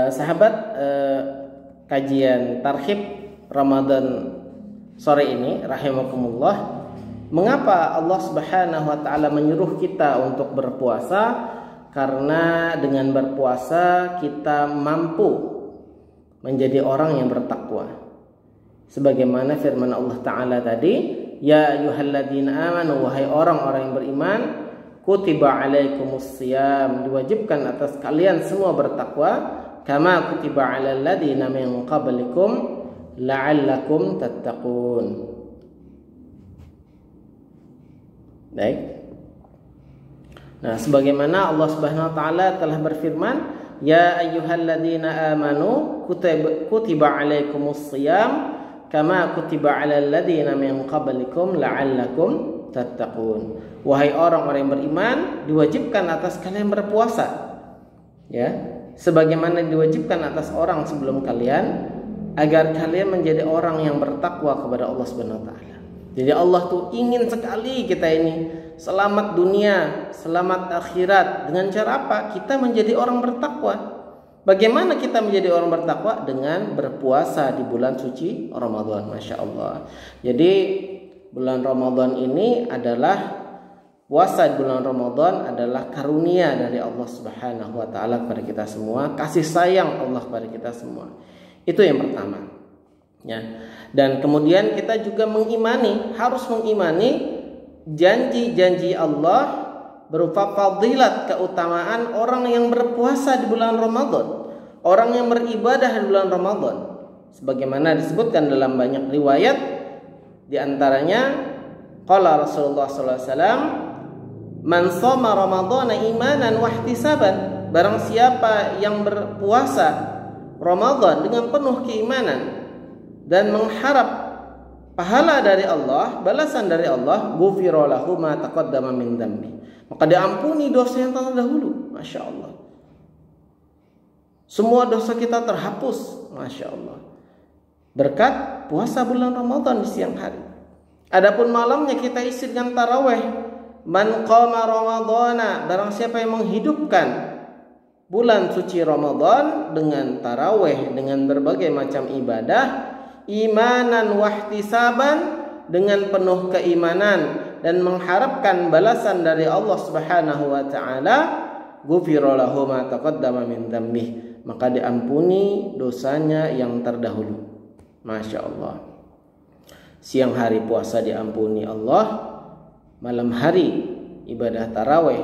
Sahabat, kajian Tarhib Ramadan sore ini rahimakumullah, mengapa Allah Subhanahu wa taala menyuruh kita untuk berpuasa? Karena dengan berpuasa kita mampu menjadi orang yang bertakwa. Sebagaimana firman Allah taala tadi, ya ayyuhalladzina amanu, wahai orang-orang yang beriman, kutiba alaikumusiyam, diwajibkan atas kalian semua bertakwa, kama kutiba alal ladzina min qablikum la'allakum tattaqun. Baik. Nah, sebagaimana Allah Subhanahu wa taala telah berfirman, ya ayyuhalladzina amanu kutiba alaikumusiyam kama kutiba alal ladzina min qablikum la'allakum tattaqun. Wahai orang-orang yang beriman, diwajibkan atas kalian berpuasa, ya, sebagaimana diwajibkan atas orang sebelum kalian, agar kalian menjadi orang yang bertakwa kepada Allah Subhanahu wa taala. Jadi Allah tuh ingin sekali kita ini selamat dunia, selamat akhirat. Dengan cara apa? Kita menjadi orang bertakwa. Bagaimana kita menjadi orang bertakwa? Dengan berpuasa di bulan suci Ramadan. Masya Allah. Jadi bulan Ramadan ini adalah, puasa di bulan Ramadan adalah karunia dari Allah Subhanahu wa taala kepada kita semua, kasih sayang Allah kepada kita semua. Itu yang pertama. Ya. Dan kemudian kita juga harus mengimani janji-janji Allah berupa fadilat, keutamaan orang yang berpuasa di bulan Ramadan, orang yang beribadah di bulan Ramadan. Sebagaimana disebutkan dalam banyak riwayat, di antaranya qala Rasulullah sallallahu alaihi wasallam, man shoma ramadhana imanan wa ihtisaban, barang siapa yang berpuasa Ramadan dengan penuh keimanan dan mengharap pahala dari Allah, balasan dari Allah, ghufira lahu ma taqaddama min dzambi, maka diampuni dosa yang telah dahulu. Masya Allah, semua dosa kita terhapus, Masya Allah, berkat puasa bulan Ramadan di siang hari. Adapun malamnya kita isi dengan taraweh. Man qama ramadhana, barang siapa yang menghidupkan bulan suci Ramadan dengan taraweh, dengan berbagai macam ibadah, imanan wahtisaban, dengan penuh keimanan dan mengharapkan balasan dari Allah Subhanahu wa taala, ghufira lahu ma taqaddama min dzambih, maka diampuni dosanya yang terdahulu. Masya Allah. Siang hari puasa diampuni Allah, malam hari ibadah taraweh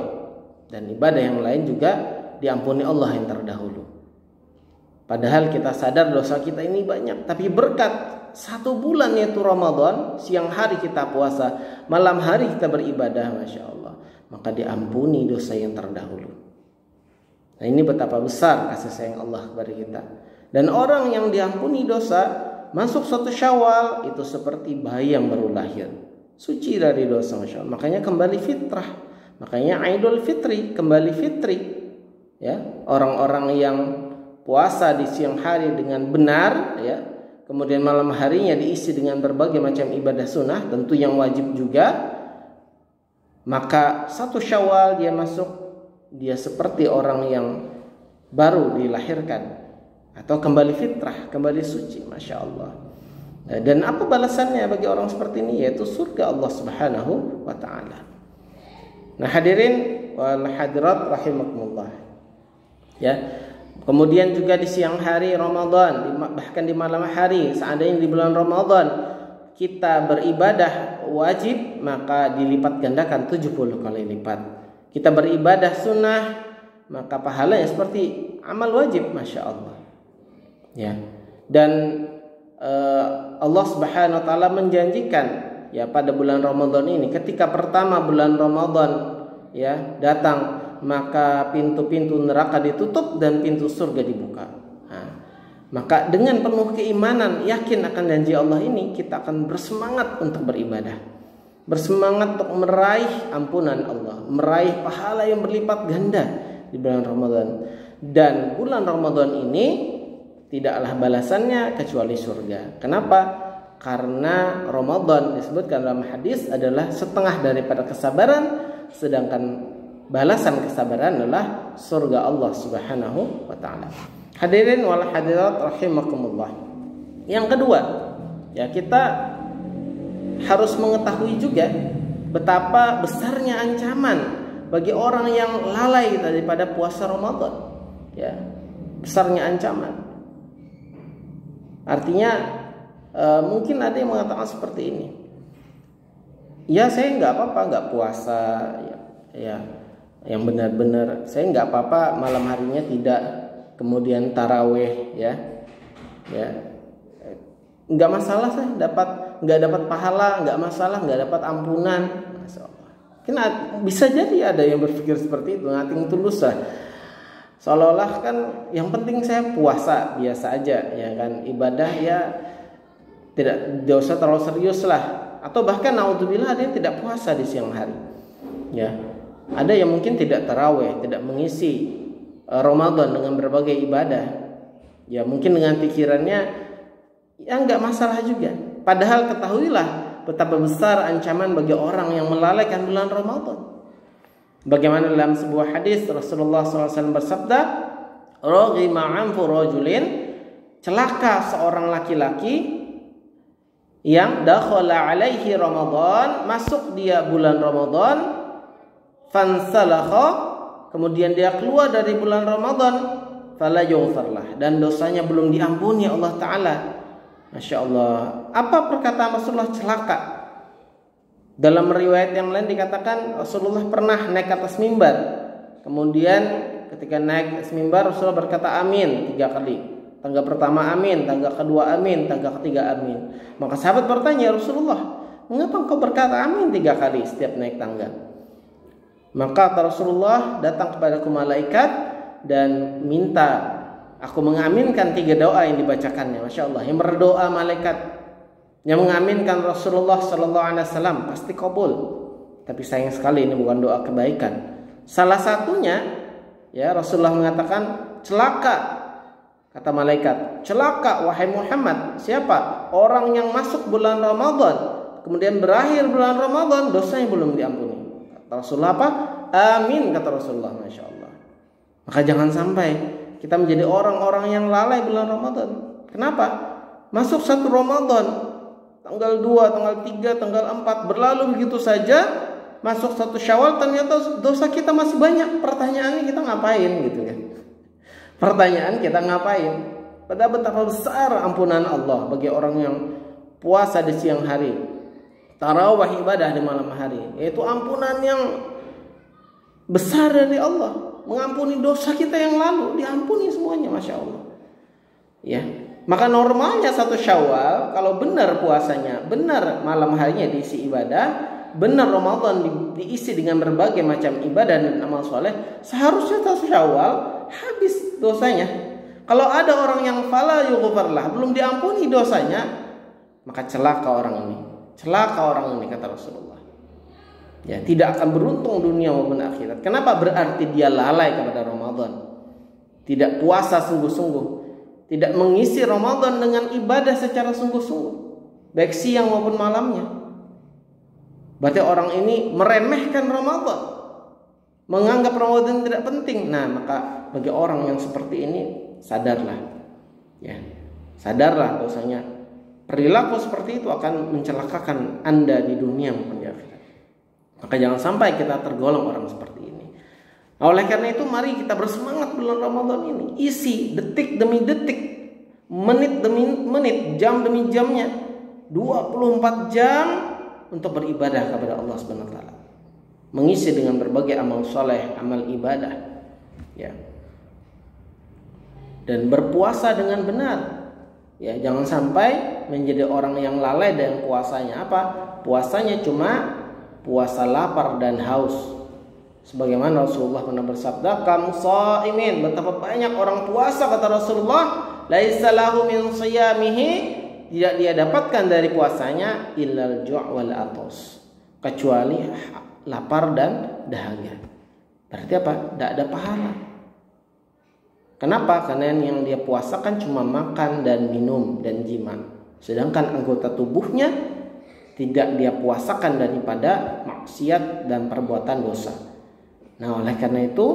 dan ibadah yang lain juga diampuni Allah yang terdahulu. Padahal kita sadar dosa kita ini banyak, tapi berkat satu bulan yaitu Ramadan, siang hari kita puasa, malam hari kita beribadah, Masya Allah, maka diampuni dosa yang terdahulu. Nah, ini betapa besar kasih sayang Allah kepada kita. Dan orang yang diampuni dosa masuk satu Syawal itu seperti bayi yang baru lahir, suci dari dosa, Masya Allah. Makanya kembali fitrah, makanya Idul Fitri, kembali fitri. Ya, orang-orang yang puasa di siang hari dengan benar, ya, kemudian malam harinya diisi dengan berbagai macam ibadah sunnah, tentu yang wajib juga, maka satu Syawal dia masuk, dia seperti orang yang baru dilahirkan atau kembali fitrah, kembali suci, Masya Allah. Dan apa balasannya bagi orang seperti ini? Yaitu surga Allah Subhanahu wa ta'ala. Nah, hadirin wal hadirat rahimakumullah. Ya, kemudian juga di siang hari Ramadan, bahkan di malam hari, seandainya di bulan Ramadan kita beribadah wajib, maka dilipat gandakan 70 kali lipat. Kita beribadah sunnah, maka pahalanya seperti amal wajib, Masya Allah. Ya, dan Allah Subhanahu wa taala menjanjikan, ya, pada bulan Ramadan ini, ketika pertama bulan Ramadan, ya, datang, maka pintu-pintu neraka ditutup dan pintu surga dibuka. Nah, maka dengan penuh keimanan, yakin akan janji Allah ini, kita akan bersemangat untuk beribadah, bersemangat untuk meraih ampunan Allah, meraih pahala yang berlipat ganda di bulan Ramadan. Dan bulan Ramadan ini tidaklah balasannya kecuali surga. Kenapa? Karena Ramadan disebutkan dalam hadis adalah setengah daripada kesabaran, sedangkan balasan kesabaran adalah surga Allah Subhanahu wa taala. Hadirin wal hadirat rahimakumullah. Yang kedua, ya kita harus mengetahui juga betapa besarnya ancaman bagi orang yang lalai daripada puasa Ramadan. Ya, besarnya ancaman. Artinya mungkin ada yang mengatakan seperti ini. Ya, saya nggak apa-apa nggak puasa, ya, yang benar-benar saya nggak apa-apa malam harinya tidak, kemudian taraweh, ya, nggak masalah, saya nggak dapat pahala, nggak masalah, nggak dapat ampunan. Mungkin bisa jadi ada yang berpikir seperti itu, nating tulus lah. Seolah-olah kan yang penting saya puasa biasa aja, ya kan, ibadah ya tidak usah terlalu serius lah. Atau bahkan naudzubillah ada yang tidak puasa di siang hari, ya. Ada yang mungkin tidak taraweh, tidak mengisi Ramadan dengan berbagai ibadah, ya mungkin dengan pikirannya ya nggak masalah juga. Padahal ketahuilah betapa besar ancaman bagi orang yang melalaikan bulan Ramadan. Bagaimana dalam sebuah hadis Rasulullah SAW bersabda, "Raghima anfu rajulin," celaka seorang laki-laki yang dakhala alaihi Ramadan, masuk dia bulan Ramadan, fansalakha, kemudian dia keluar dari bulan Ramadan, fala yughfarlah, dan dosanya belum diampuni Allah Ta'ala. Masya Allah. Apa perkataan Rasulullah celaka? Dalam riwayat yang lain dikatakan Rasulullah pernah naik atas mimbar, kemudian ketika naik atas mimbar Rasulullah berkata amin 3 kali. Tangga pertama amin, tangga kedua amin, tangga ketiga amin. Maka sahabat bertanya, Rasulullah, mengapa engkau berkata amin 3 kali setiap naik tangga? Maka Rasulullah datang kepadaku malaikat dan minta aku mengaminkan 3 doa yang dibacakannya. Masya Allah, yang berdoa malaikat, yang mengaminkan Rasulullah Sallallahu Alaihi Wasallam pasti kabul. Tapi sayang sekali ini bukan doa kebaikan. Salah satunya, ya Rasulullah mengatakan celaka. Kata malaikat, celaka wahai Muhammad. Siapa? Orang yang masuk bulan Ramadan, kemudian berakhir bulan Ramadan, dosanya belum diampuni. Kata Rasulullah apa? Amin, kata Rasulullah. Masya Allah. Maka jangan sampai kita menjadi orang-orang yang lalai bulan Ramadan. Kenapa? Masuk 1 Ramadan, tanggal 2, tanggal 3, tanggal 4, berlalu begitu saja. Masuk 1 Syawal, ternyata dosa kita masih banyak. Pertanyaannya kita ngapain gitu kan? Pertanyaan kita ngapain? Padahal betapa besar ampunan Allah bagi orang yang puasa di siang hari, tarawih ibadah di malam hari, yaitu ampunan yang besar dari Allah, mengampuni dosa kita yang lalu, diampuni semuanya, masya Allah. Ya, maka normalnya 1 Syawal kalau benar puasanya, benar malam harinya diisi ibadah, benar Ramadan diisi dengan berbagai macam ibadah dan amal soleh, seharusnya 1 Syawal habis dosanya. Kalau ada orang yang fala yughfarlah, belum diampuni dosanya, maka celaka orang ini. Celaka orang ini, kata Rasulullah. Ya, tidak akan beruntung dunia maupun akhirat. Kenapa? Berarti dia lalai kepada Ramadan. Tidak puasa sungguh-sungguh, tidak mengisi Ramadan dengan ibadah secara sungguh-sungguh, baik siang maupun malamnya. Berarti orang ini meremehkan Ramadan, menganggap Ramadan tidak penting. Nah, maka bagi orang yang seperti ini, sadarlah, ya, sadarlah dosanya. Perilaku seperti itu akan mencelakakan Anda di dunia maupun di akhirat. Maka jangan sampai kita tergolong orang seperti ini. Nah, oleh karena itu mari kita bersemangat bulan Ramadan ini. Isi detik demi detik, menit demi menit, jam demi jamnya, 24 jam untuk beribadah kepada Allah Subhanahu wa taala. Mengisi dengan berbagai amal soleh, amal ibadah, ya. Dan berpuasa dengan benar. Ya, jangan sampai menjadi orang yang lalai dengan puasanya. Apa? Puasanya cuma puasa lapar dan haus. Sebagaimana Rasulullah pernah bersabda, "Kam shaimin," betapa banyak orang puasa, kata Rasulullah, "laisa lahu min shiyamihi," tidak dia dapatkan dari puasanya illal ju' wal atos, kecuali lapar dan dahaga. Berarti apa? Tidak ada pahala. Kenapa? Karena yang dia puasa kan cuma makan dan minum dan jima. Sedangkan anggota tubuhnya tidak dia puasakan daripada maksiat dan perbuatan dosa. Nah, oleh karena itu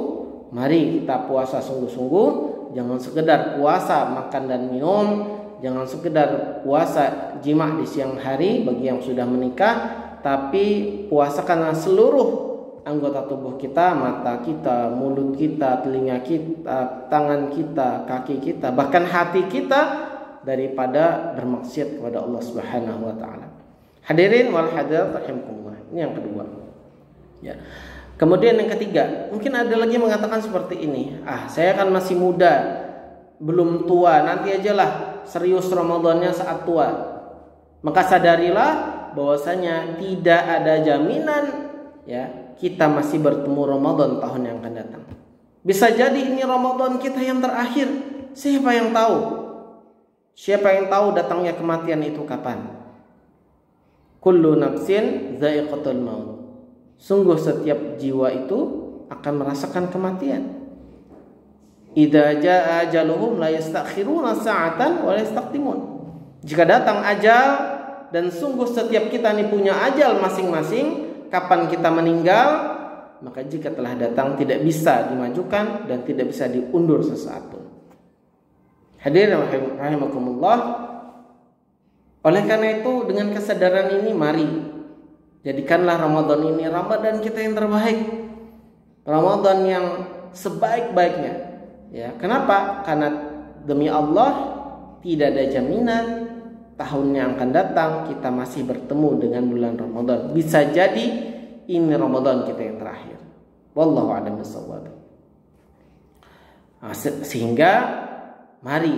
Mari kita puasa sungguh-sungguh, jangan sekedar puasa makan dan minum, jangan sekedar puasa jima di siang hari bagi yang sudah menikah, tapi puasakanlah seluruh anggota tubuh kita, mata kita, mulut kita, telinga kita, tangan kita, kaki kita, bahkan hati kita daripada bermaksiat kepada Allah Subhanahu wa taala. Hadirin wal hadirat rahimakumullah. Ini yang kedua. Ya. Kemudian yang ketiga, mungkin ada lagi yang mengatakan seperti ini. Saya kan masih muda, belum tua, nanti ajalah serius Ramadannya saat tua. Maka sadarilah bahwasanya tidak ada jaminan ya kita masih bertemu Ramadan tahun yang akan datang. Bisa jadi ini Ramadan kita yang terakhir. Siapa yang tahu? Siapa yang tahu datangnya kematian itu kapan? Kullu nafsin dha'iqatul maut. Sungguh setiap jiwa itu akan merasakan kematian. Idza jaa ajaluhum la yastakhiruna sa'atan wa la yastaqdimun. Jika datang ajal, dan sungguh setiap kita ini punya ajal masing-masing, kapan kita meninggal, maka jika telah datang tidak bisa dimajukan dan tidak bisa diundur sesaat pun. Hadirin rahimakumullah. Oleh karena itu dengan kesadaran ini mari jadikanlah Ramadan ini Ramadan kita yang terbaik, Ramadan yang sebaik-baiknya. Ya, kenapa? Karena demi Allah tidak ada jaminan tahun yang akan datang kita masih bertemu dengan bulan Ramadan. Bisa jadi ini Ramadan kita yang terakhir. Wallahu a'lam bishawab. Sehingga mari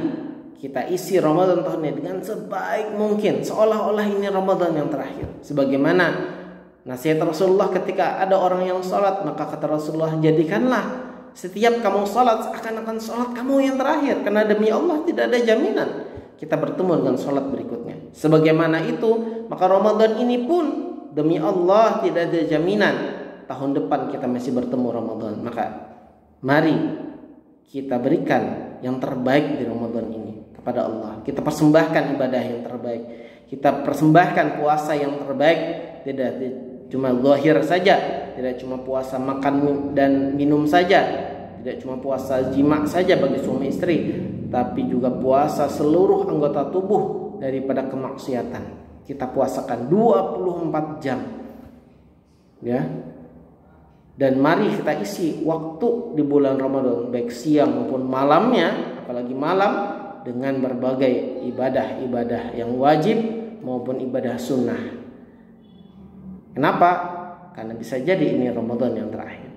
kita isi Ramadan tahun ini dengan sebaik mungkin, seolah-olah ini Ramadan yang terakhir. Sebagaimana nasihat Rasulullah ketika ada orang yang sholat, maka kata Rasulullah, jadikanlah setiap kamu sholat seakan-akan sholat kamu yang terakhir, karena demi Allah tidak ada jaminan kita bertemu dengan sholat berikutnya. Sebagaimana itu, maka Ramadan ini pun demi Allah tidak ada jaminan tahun depan kita masih bertemu Ramadan. Maka mari kita berikan yang terbaik di Ramadan ini kepada Allah. Kita persembahkan ibadah yang terbaik. Kita persembahkan puasa yang terbaik. Tidak cuma zahir saja, tidak cuma puasa makan dan minum saja, tidak cuma puasa jima saja bagi suami istri, tapi juga puasa seluruh anggota tubuh daripada kemaksiatan. Kita puasakan 24 jam. Ya. Dan mari kita isi waktu di bulan Ramadan baik siang maupun malamnya, apalagi malam, dengan berbagai ibadah-ibadah yang wajib maupun ibadah sunnah. Kenapa? Karena bisa jadi ini Ramadan yang terakhir.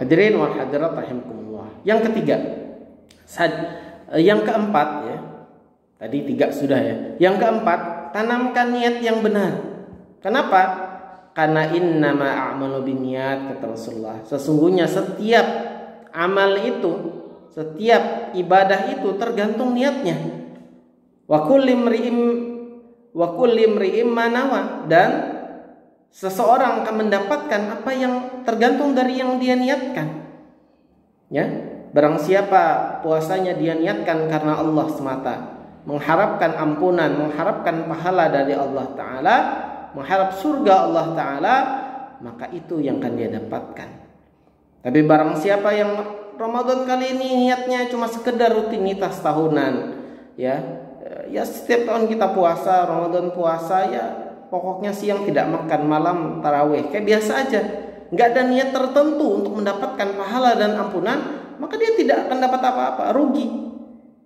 Hadirin wal hadirat rahimakumullah. Yang ketiga, yang keempat ya. Tadi 3 sudah ya. Yang keempat, tanamkan niat yang benar. Kenapa? Karena innama a'malu binniyat, kata Rasulullah. Sesungguhnya setiap amal itu, setiap ibadah itu tergantung niatnya. Wa kulli imri'im ma nawa, dan seseorang akan mendapatkan apa yang tergantung dari yang dia niatkan. Ya, barang siapa puasanya dia niatkan karena Allah semata, mengharapkan ampunan, mengharapkan pahala dari Allah Ta'ala, mengharap surga Allah Ta'ala, maka itu yang akan dia dapatkan. Tapi barang siapa yang Ramadan kali ini niatnya cuma sekedar rutinitas tahunan, ya setiap tahun kita puasa, Ramadan puasa, ya pokoknya siang tidak makan, malam tarawih, kayak biasa aja, nggak ada niat tertentu untuk mendapatkan pahala dan ampunan, maka dia tidak akan dapat apa-apa, rugi.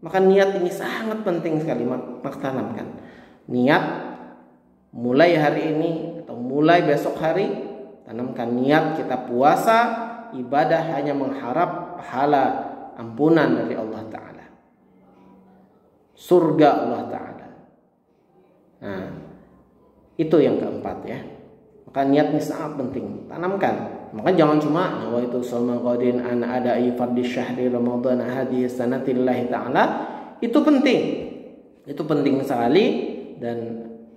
Maka niat ini sangat penting sekali, maka tanamkan niat mulai hari ini atau mulai besok hari. Tanamkan niat kita puasa ibadah hanya mengharap pahala ampunan dari Allah Ta'ala, surga Allah Ta'ala. Nah, itu yang keempat ya. Maka niat ini sangat penting, tanamkan. Maka jangan cuma nawaitu shauma ghadin an ada'i fardhi syahri ramadhan hadhihi sanatillahi ta'ala. Itu penting. Itu penting sekali dan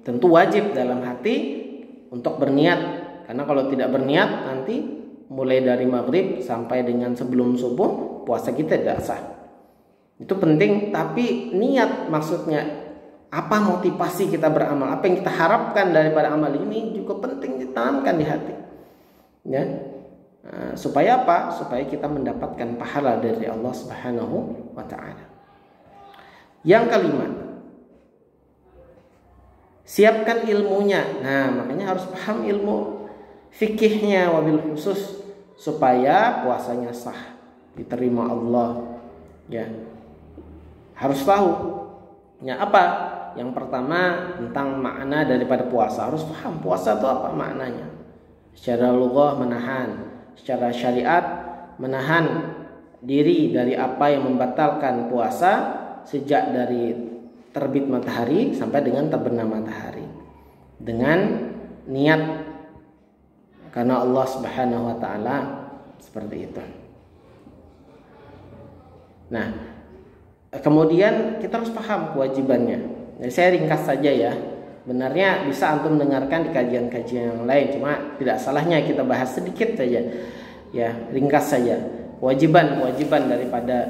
tentu wajib dalam hati untuk berniat. Karena kalau tidak berniat nanti mulai dari maghrib sampai dengan sebelum subuh puasa kita tidak sah. Itu penting, tapi niat maksudnya apa motivasi kita beramal, apa yang kita harapkan daripada amal ini juga penting ditanamkan di hati. Ya. Supaya apa? Supaya kita mendapatkan pahala dari Allah Subhanahu wa taala. Yang kelima, siapkan ilmunya. Nah, makanya harus paham ilmu fikihnya wabil khusus supaya puasanya sah, diterima Allah. Ya. Harus tahu. Ya, apa? Yang pertama tentang makna daripada puasa. Harus paham puasa itu apa maknanya. Secara lughah menahan, secara syariat menahan diri dari apa yang membatalkan puasa sejak dari terbit matahari sampai dengan terbenam matahari dengan niat karena Allah Subhanahu wa taala, seperti itu. Nah, kemudian kita harus paham kewajibannya. Jadi saya ringkas saja ya. Benarnya bisa antum dengarkan di kajian-kajian yang lain, cuma tidak salahnya kita bahas sedikit saja. Ya, ringkas saja. Kewajiban daripada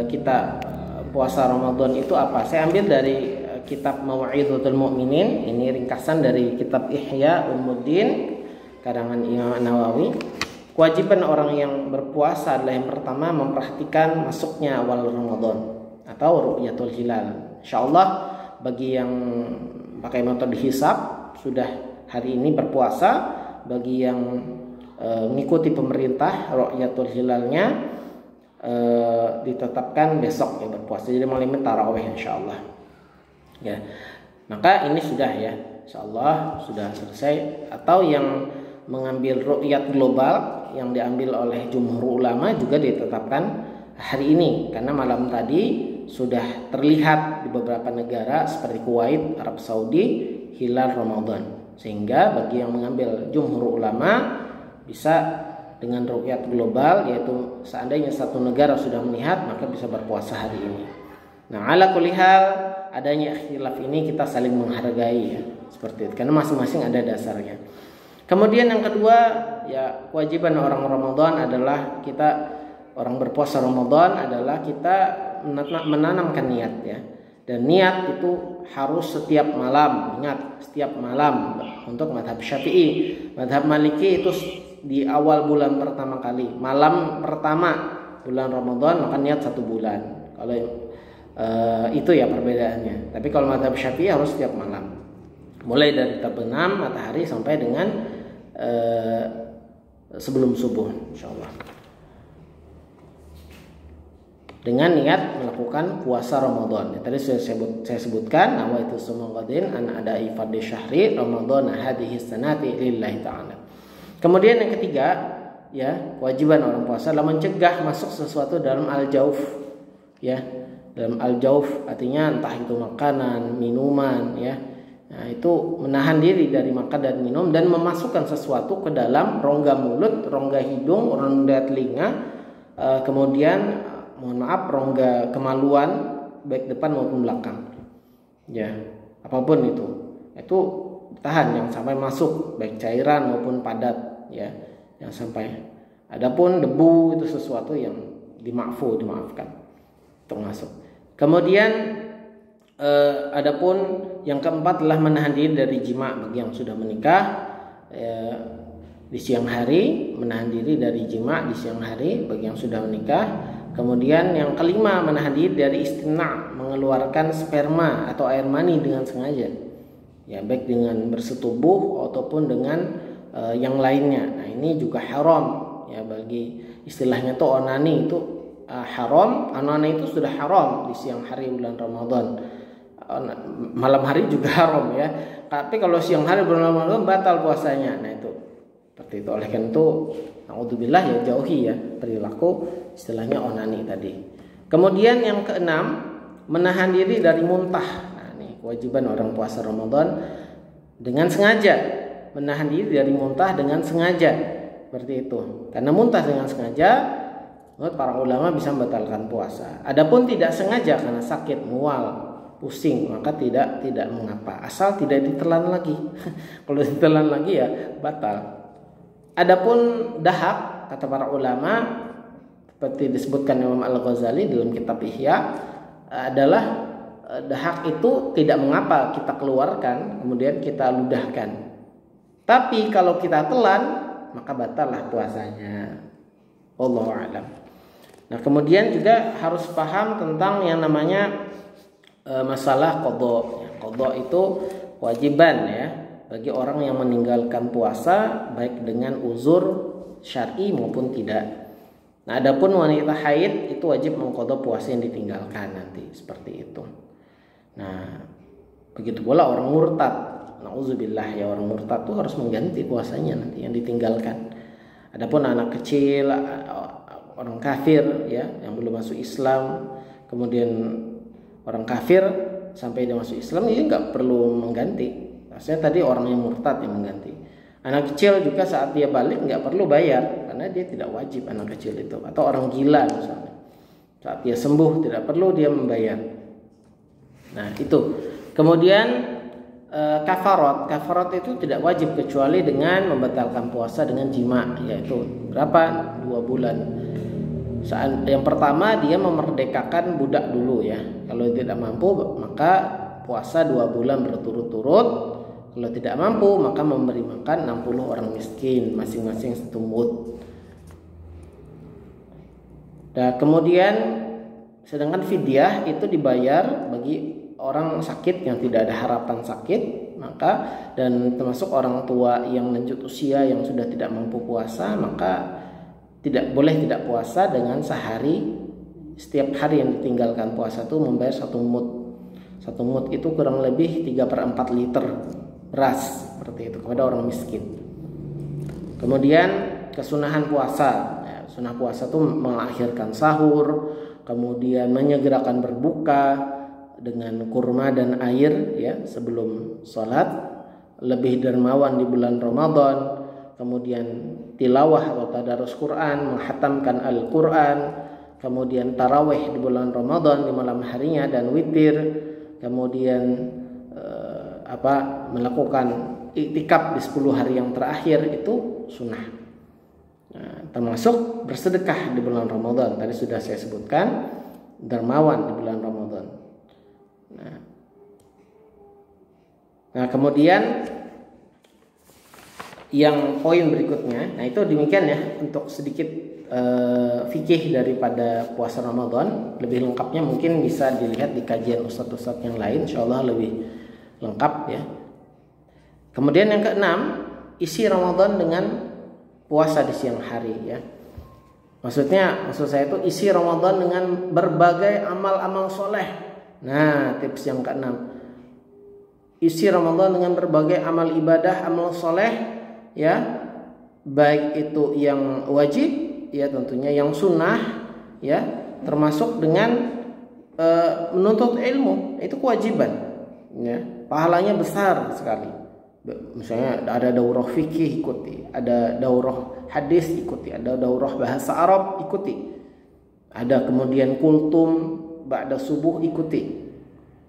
kita puasa Ramadan itu apa? Saya ambil dari kitab Mau'izatul Mu'minin. Ini ringkasan dari kitab Ihya Ulumuddin karangan Imam Nawawi. Kewajiban orang yang berpuasa adalah yang pertama memperhatikan masuknya awal Ramadan atau ru'yatul hilal. Insyaallah bagi yang pakai metode hisab sudah hari ini berpuasa, bagi yang mengikuti pemerintah ru'yatul hilalnya ditetapkan besok ya berpuasa. Jadi malam tarawih insyaallah. Ya. Maka ini sudah ya, insyaallah sudah selesai. Atau yang mengambil ru'yat global yang diambil oleh jumhur ulama juga ditetapkan hari ini karena malam tadi sudah terlihat di beberapa negara seperti Kuwait, Arab Saudi hilal Ramadan. Sehingga bagi yang mengambil jumhur ulama bisa dengan ru'yat global, yaitu seandainya satu negara sudah melihat maka bisa berpuasa hari ini. Nah, ala kulli hal adanya ikhtilaf ini kita saling menghargai ya, seperti itu karena masing-masing ada dasarnya. Kemudian yang kedua ya, kewajiban orang Ramadan adalah kita orang berpuasa Ramadan adalah kita menanamkan niat ya. Dan niat itu harus setiap malam. Ingat, setiap malam untuk mazhab Syafi'i. Mazhab Maliki itu di awal bulan pertama kali, malam pertama bulan Ramadan maka niat 1 bulan. Kalau itu ya perbedaannya. Tapi kalau mazhab Syafi'i harus setiap malam. Mulai dari terbenam matahari sampai dengan sebelum subuh insyaallah. Dengan niat melakukan puasa Ramadan. Ya, tadi saya sebutkan nawaitu sumaqadin an ada'i fardhi syahri Ramadan hadhihi sanati lillahi ta'ala. Kemudian yang ketiga, ya, kewajiban orang puasa adalah mencegah masuk sesuatu dalam al-jauf. Ya, dalam al-jauf artinya entah itu makanan, minuman, ya. Nah, itu menahan diri dari makan dan minum dan memasukkan sesuatu ke dalam rongga mulut, rongga hidung, rongga telinga, kemudian mohon maaf rongga kemaluan baik depan maupun belakang. Ya, apapun itu tahan yang sampai masuk baik cairan maupun padat ya, yang sampai. Adapun debu itu sesuatu yang dimaafkan termasuk. Kemudian adapun yang keempat adalah menahan diri dari jima bagi yang sudah menikah di siang hari, menahan diri dari jima di siang hari bagi yang sudah menikah. Kemudian yang kelima menahan diri dari istimna, mengeluarkan sperma atau air mani dengan sengaja. Ya, baik dengan bersetubuh ataupun dengan yang lainnya. Nah, ini juga haram ya, bagi istilahnya tuh onani itu haram. Onani itu sudah haram di siang hari bulan Ramadan. Malam hari juga haram ya. Tapi kalau siang hari bulan Ramadan batal puasanya. Nah, itu seperti itu. Oleh karena itu naudzubillah ya, jauhi ya perilaku istilahnya onani tadi. Kemudian yang keenam, menahan diri dari muntah. Nah, ini kewajiban orang puasa Ramadan dengan sengaja, menahan diri dari muntah dengan sengaja. Seperti itu. Karena muntah dengan sengaja menurut para ulama bisa membatalkan puasa. Adapun tidak sengaja karena sakit, mual, pusing, maka tidak mengapa, asal tidak ditelan lagi. Kalau ditelan lagi ya batal. Adapun dahak, kata para ulama seperti disebutkan Imam Al-Ghazali dalam kitab Ihya, adalah dahak itu tidak mengapa kita keluarkan kemudian kita ludahkan. Tapi kalau kita telan maka batallah puasanya. Wallahu a'lam. Nah, kemudian juga harus paham tentang yang namanya masalah qada. Qada itu kewajiban ya bagi orang yang meninggalkan puasa baik dengan uzur syar'i maupun tidak. Nah, adapun wanita haid itu wajib mengqada puasa yang ditinggalkan nanti seperti itu. Nah, begitu pula orang murtad. Nauzubillah, ya, orang murtad tuh harus mengganti puasanya nanti yang ditinggalkan. Adapun anak kecil, orang kafir ya yang belum masuk Islam, kemudian orang kafir sampai dia masuk Islam, dia nggak perlu mengganti. Maksudnya tadi orang yang murtad yang mengganti. Anak kecil juga saat dia balik nggak perlu bayar karena dia tidak wajib, anak kecil itu. Atau orang gila misalnya, saat dia sembuh tidak perlu dia membayar. Nah itu. Kemudian kafarat itu tidak wajib kecuali dengan membatalkan puasa dengan jima, yaitu berapa? 2 bulan. Saat yang pertama dia memerdekakan budak dulu ya. Kalau tidak mampu maka puasa 2 bulan berturut-turut. Kalau tidak mampu maka memberi makan 60 orang miskin, masing-masing 1 mud. Nah, kemudian sedangkan fidyah itu dibayar bagi orang sakit yang tidak ada harapan sakit, maka dan termasuk orang tua yang lanjut usia yang sudah tidak mampu puasa, maka tidak boleh tidak puasa dengan sehari, setiap hari yang ditinggalkan puasa itu membayar 1 mud. 1 mud itu kurang lebih 3/4 liter beras seperti itu kepada orang miskin. Kemudian kesunahan puasa, ya, sunah puasa itu mengakhirkan sahur, kemudian menyegerakan berbuka dengan kurma dan air ya sebelum sholat, lebih dermawan di bulan Ramadan, kemudian tilawah atau tadarus Quran, menghatamkan Al-Quran, kemudian tarawih di bulan Ramadan di malam harinya dan witir, kemudian melakukan iktikaf di 10 hari yang terakhir itu sunnah. Nah, termasuk bersedekah di bulan Ramadan. Tadi sudah saya sebutkan dermawan di bulan Ramadan. Nah, kemudian yang poin berikutnya, nah itu demikian ya untuk sedikit fikih daripada puasa Ramadan. Lebih lengkapnya mungkin bisa dilihat di kajian ustadz-ustadz yang lain, insyaallah lebih lengkap ya. Kemudian yang keenam, isi Ramadan dengan puasa di siang hari ya. Maksud saya itu isi Ramadan dengan berbagai amal-amal soleh. Nah, tips yang keenam, isi Ramadan dengan berbagai amal ibadah, amal soleh ya, baik itu yang wajib ya tentunya, yang sunnah ya, termasuk dengan menuntut ilmu, itu kewajiban ya, pahalanya besar sekali. Misalnya ada daurah fikih ikuti, ada daurah hadis ikuti, ada daurah bahasa Arab ikuti, ada kemudian kultum ba'da subuh ikuti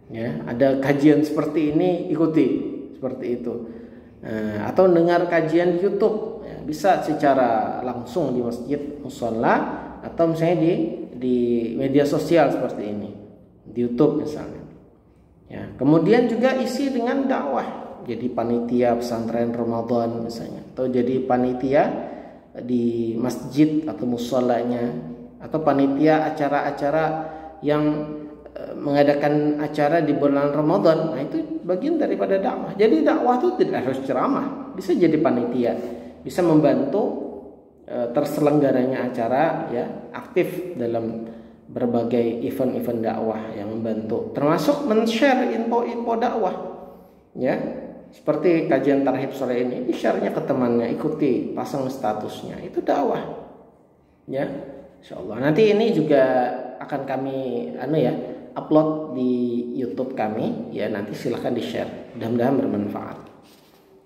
ya, ada kajian seperti ini ikuti seperti itu. Atau dengar kajian di YouTube ya, bisa secara langsung di masjid musholla atau misalnya di media sosial seperti ini di YouTube misalnya ya. Kemudian juga isi dengan dakwah, jadi panitia pesantren Ramadan misalnya, atau jadi panitia di masjid atau musholanya, atau panitia acara-acara yang mengadakan acara di bulan Ramadan. Nah, itu bagian daripada dakwah. Jadi dakwah itu tidak harus ceramah, bisa jadi panitia, bisa membantu terselenggaranya acara ya, aktif dalam berbagai event-event dakwah yang membantu, termasuk men-share info-info dakwah ya. Seperti kajian tarhib sore ini, di-share-nya ke temannya, ikuti, pasang statusnya, itu dakwah ya. Insyaallah nanti ini juga akan kami upload di YouTube kami ya, nanti silahkan di-share, mudah-mudahan bermanfaat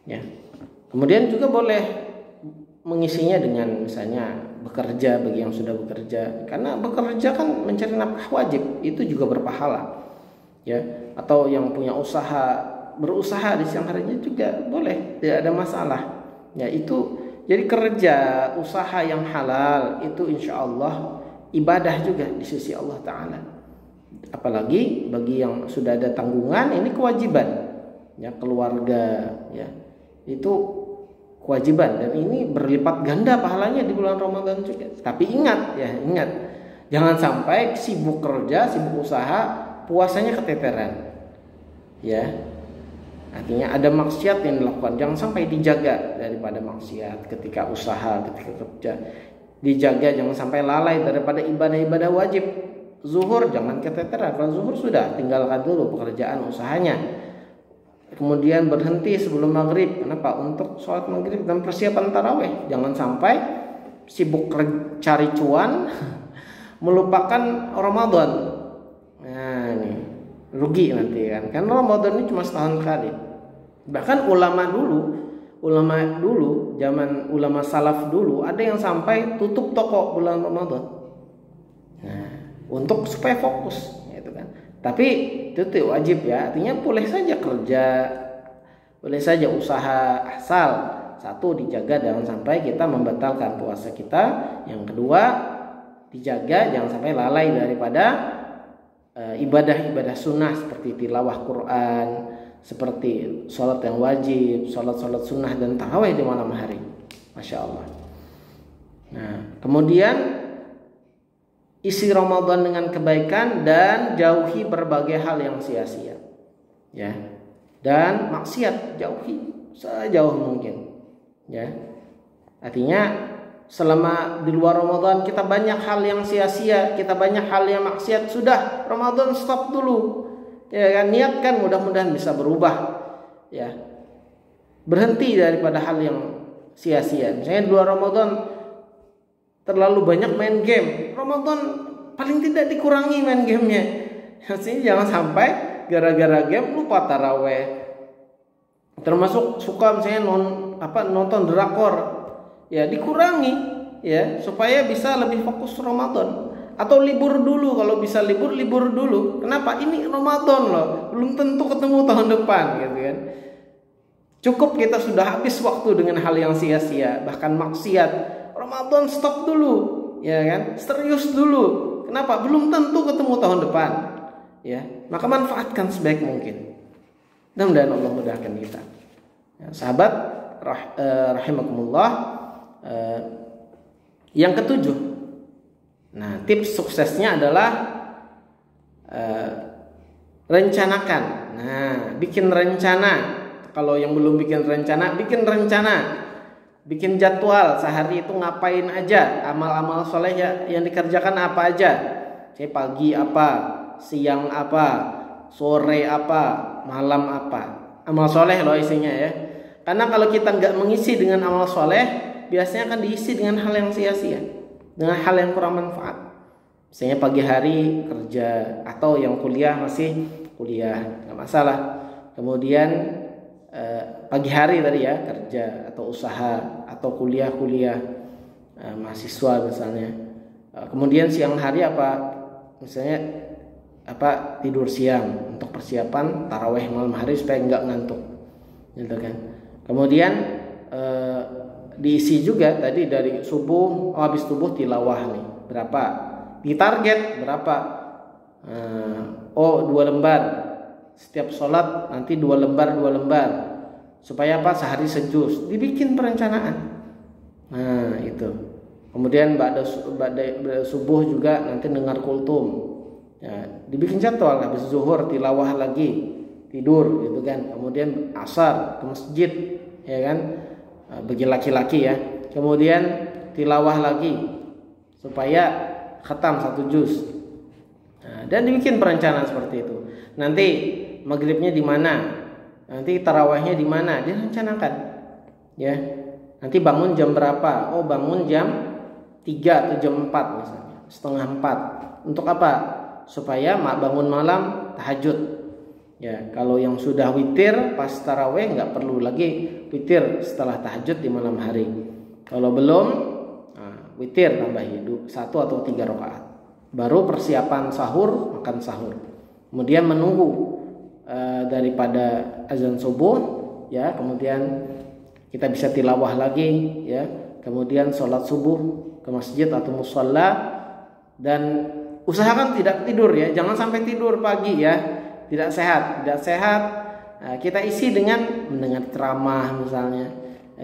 ya. Kemudian juga boleh mengisinya dengan misalnya bekerja bagi yang sudah bekerja, karena bekerja kan mencari nafkah wajib, itu juga berpahala ya. Atau yang punya usaha, berusaha di siang harinya juga boleh, tidak ada masalah ya. Itu jadi kerja usaha yang halal itu insyaallah ibadah juga di sisi Allah Ta'ala. Apalagi bagi yang sudah ada tanggungan, ini kewajiban ya, keluarga ya, itu kewajiban, dan ini berlipat ganda pahalanya di bulan Ramadan juga. Tapi ingat, jangan sampai sibuk kerja, sibuk usaha, puasanya keteteran. Ya. Artinya ada maksiat yang dilakukan, jangan sampai dijaga daripada maksiat ketika usaha, ketika kerja. Dijaga jangan sampai lalai daripada ibadah-ibadah wajib. Zuhur jangan keteteran. Kalau zuhur sudah, tinggalkan dulu pekerjaan usahanya. Kemudian berhenti sebelum maghrib. Kenapa? Untuk sholat maghrib dan persiapan taraweh. Jangan sampai sibuk cari cuan melupakan Ramadan. Nah ini rugi nanti kan. Karena Ramadan ini cuma setahun sekali. Bahkan ulama dulu zaman ulama salaf dulu ada yang sampai tutup toko bulan Ramadan. Nah, untuk supaya fokus gitu kan. Tapi itu wajib ya, artinya boleh saja kerja, boleh saja usaha, asal satu dijaga jangan sampai kita membatalkan puasa kita. Yang kedua dijaga jangan sampai lalai daripada ibadah-ibadah sunnah seperti tilawah Quran, seperti sholat yang wajib, sholat sunnah dan tarawih di malam hari. Masya Allah. Nah, kemudian isi Ramadan dengan kebaikan dan jauhi berbagai hal yang sia-sia. Ya. Dan maksiat jauhi sejauh mungkin. Ya. Artinya selama di luar Ramadan kita banyak hal yang sia-sia, kita banyak hal yang maksiat, sudah Ramadan stop dulu. Ya kan, niatkan mudah-mudahan bisa berubah. Ya. Berhenti daripada hal yang sia-sia. Misalnya di luar Ramadan terlalu banyak main game, Ramadan paling tidak dikurangi main gamenya. Jadi jangan sampai gara-gara game lupa taraweh. Termasuk suka misalnya nonton drakor, ya dikurangi ya supaya bisa lebih fokus Ramadan. Atau libur dulu, kalau bisa libur dulu. Kenapa? Ini Ramadan loh, belum tentu ketemu tahun depan gitu kan. Cukup kita sudah habis waktu dengan hal yang sia-sia, bahkan maksiat. Ramadan stop dulu, ya kan? Serius dulu. Kenapa? Belum tentu ketemu tahun depan. Ya, maka manfaatkan sebaik mungkin. Mudah-mudahan Allah mudahkan kita. Ya, sahabat rahimakumullah. Yang ketujuh. Nah, tips suksesnya adalah rencanakan. Nah, bikin rencana. Kalau yang belum bikin rencana, bikin rencana. Bikin jadwal sehari itu ngapain aja, amal-amal soleh yang dikerjakan apa aja. Saya pagi apa, siang apa, sore apa, malam apa. Amal soleh loh isinya ya. Karena kalau kita nggak mengisi dengan amal soleh, biasanya akan diisi dengan hal yang sia-sia, dengan hal yang kurang manfaat. Misalnya pagi hari kerja, atau yang kuliah masih kuliah, nggak masalah. Kemudian pagi hari tadi ya kerja atau usaha atau kuliah mahasiswa misalnya. Kemudian siang hari apa, misalnya tidur siang untuk persiapan taraweh malam hari supaya nggak ngantuk, gitu kan. Kemudian diisi juga tadi dari subuh, habis subuh tilawah nih berapa, ditarget berapa, 2 lembar. Setiap sholat nanti 2 lembar supaya sehari sejuz, dibikin perencanaan. Nah itu. Kemudian ba'da subuh juga nanti dengar kultum, ya, dibikin jadwal. Habis zuhur tilawah lagi, tidur gitu kan. Kemudian asar ke masjid, ya kan, bagi laki-laki ya. Kemudian tilawah lagi supaya khatam 1 juz. Nah, dan dibikin perencanaan seperti itu. Nanti maghribnya di mana, nanti tarawihnya di mana, direncanakan. Ya, nanti bangun jam berapa? Bangun jam 3 atau jam 4 misalnya, setengah 4. Untuk apa? Supaya bangun malam tahajud. Ya, kalau yang sudah witir pas tarawih nggak perlu lagi witir setelah tahajud di malam hari. Kalau belum, witir tambahi 1 atau 3 rakaat. Baru persiapan sahur, makan sahur. Kemudian menunggu daripada azan subuh, ya, kemudian kita bisa tilawah lagi, ya, kemudian sholat subuh ke masjid atau musholla, dan usahakan tidak tidur ya, jangan sampai tidur pagi ya, tidak sehat. Kita isi dengan mendengar ceramah misalnya,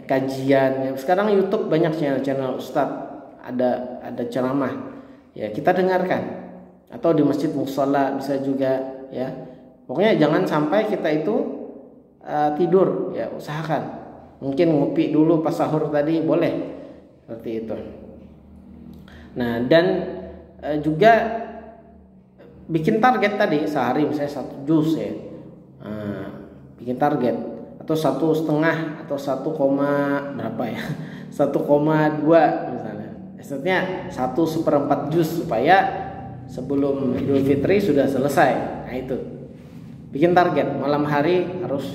kajian. Ya, sekarang YouTube banyak channel Ustadz, ada ceramah. Ya, kita dengarkan. Atau di masjid mushola bisa juga, ya. Pokoknya jangan sampai kita itu tidur, ya, usahakan. Mungkin ngopi dulu pas sahur tadi boleh. Seperti itu. Nah, dan juga bikin target tadi sehari misalnya 1 juz ya. Bikin target atau 1,5 atau 1, berapa ya? 1,2 misalnya. Maksudnya 1/4 juz supaya sebelum Idul Fitri sudah selesai. Nah, itu. Bikin target malam hari harus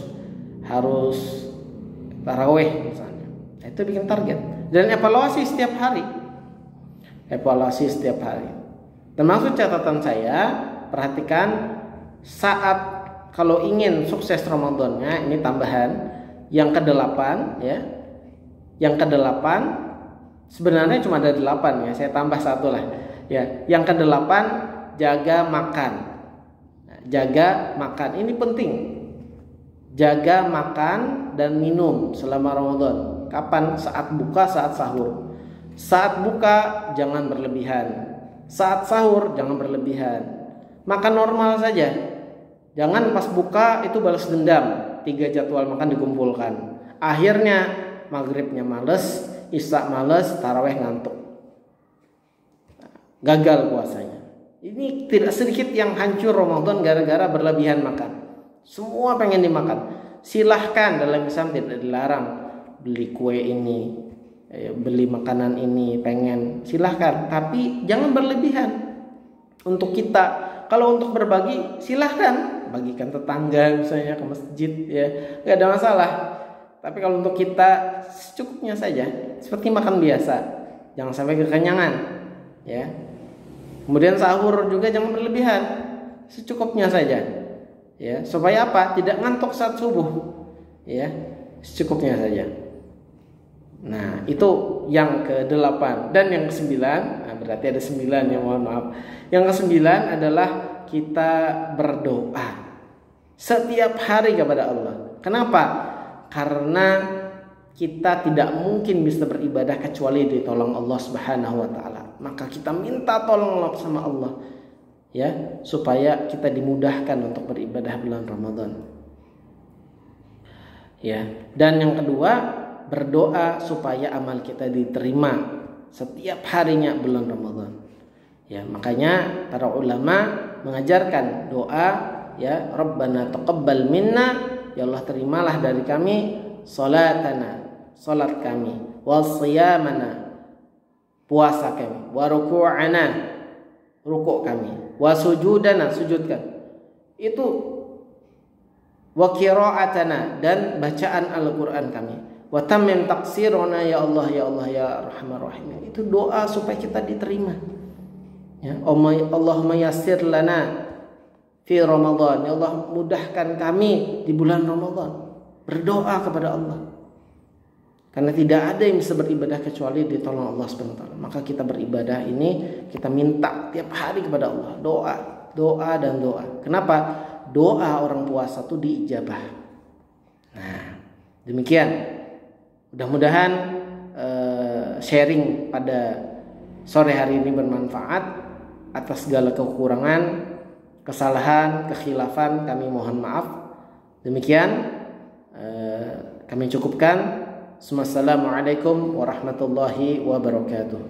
tarawih misalnya. Nah, itu bikin target dan evaluasi setiap hari. Termasuk catatan saya, perhatikan saat kalau ingin sukses Ramadannya, ini tambahan yang ke-8 ya. Yang ke-8 sebenarnya cuma ada 8 ya, saya tambah 1 lah. Ya, yang ke-8 jaga makan. Nah, jaga makan ini penting. Jaga makan dan minum selama Ramadan. Kapan? Saat buka, saat sahur. Saat buka jangan berlebihan. Saat sahur jangan berlebihan. Makan normal saja. Jangan pas buka itu balas dendam. 3 jadwal makan dikumpulkan. Akhirnya maghribnya males, isya males, taraweh ngantuk. Gagal puasanya. Ini tidak sedikit yang hancur Ramadan gara-gara berlebihan makan. Semua pengen dimakan. Silahkan, dalam Islam tidak dilarang beli kue ini, beli makanan ini, pengen silahkan. Tapi jangan berlebihan. Untuk kita, kalau untuk berbagi silahkan, bagikan tetangga misalnya ke masjid ya, nggak ada masalah. Tapi kalau untuk kita secukupnya saja, seperti makan biasa, jangan sampai kekenyangan ya. Kemudian sahur juga jangan berlebihan, secukupnya saja. Ya, supaya apa? Tidak ngantuk saat subuh. Ya, secukupnya saja. Nah, itu yang ke-8 dan yang ke-9. Nah, berarti ada 9 ya, mohon maaf. Yang ke-9 adalah kita berdoa setiap hari kepada Allah. Kenapa? Karena kita tidak mungkin bisa beribadah kecuali ditolong Allah Subhanahu wa taala. Maka kita minta tolong sama Allah. Ya, supaya kita dimudahkan untuk beribadah bulan Ramadan. Ya, dan yang kedua, berdoa supaya amal kita diterima setiap harinya bulan Ramadan. Ya, makanya para ulama mengajarkan doa, ya, Rabbana taqabbal minna, ya Allah terimalah dari kami salat kami, wa shiyamana, puasa kami, wa ruku'ana, rukuk kami, wa sujudana, sujudkan. Itu wa qira'atana, dan bacaan Al-Qur'an kami. Wa tammim taqsirona, ya Allah ya Allah ya Arhamar Rahimin. Itu doa supaya kita diterima. Ya, Allahumma yassir lana fi Ramadan. Ya Allah, mudahkan kami di bulan Ramadan. Berdoa kepada Allah. Karena tidak ada yang bisa beribadah kecuali ditolong Allah SWT. Maka kita beribadah ini, kita minta tiap hari kepada Allah. Doa dan doa. Kenapa? Doa orang puasa itu diijabah. Nah, demikian. Mudah-mudahan sharing pada sore hari ini bermanfaat. Atas segala kekurangan, kesalahan, kekhilafan, kami mohon maaf. Demikian kami cukupkan. Assalamualaikum warahmatullahi wabarakatuh.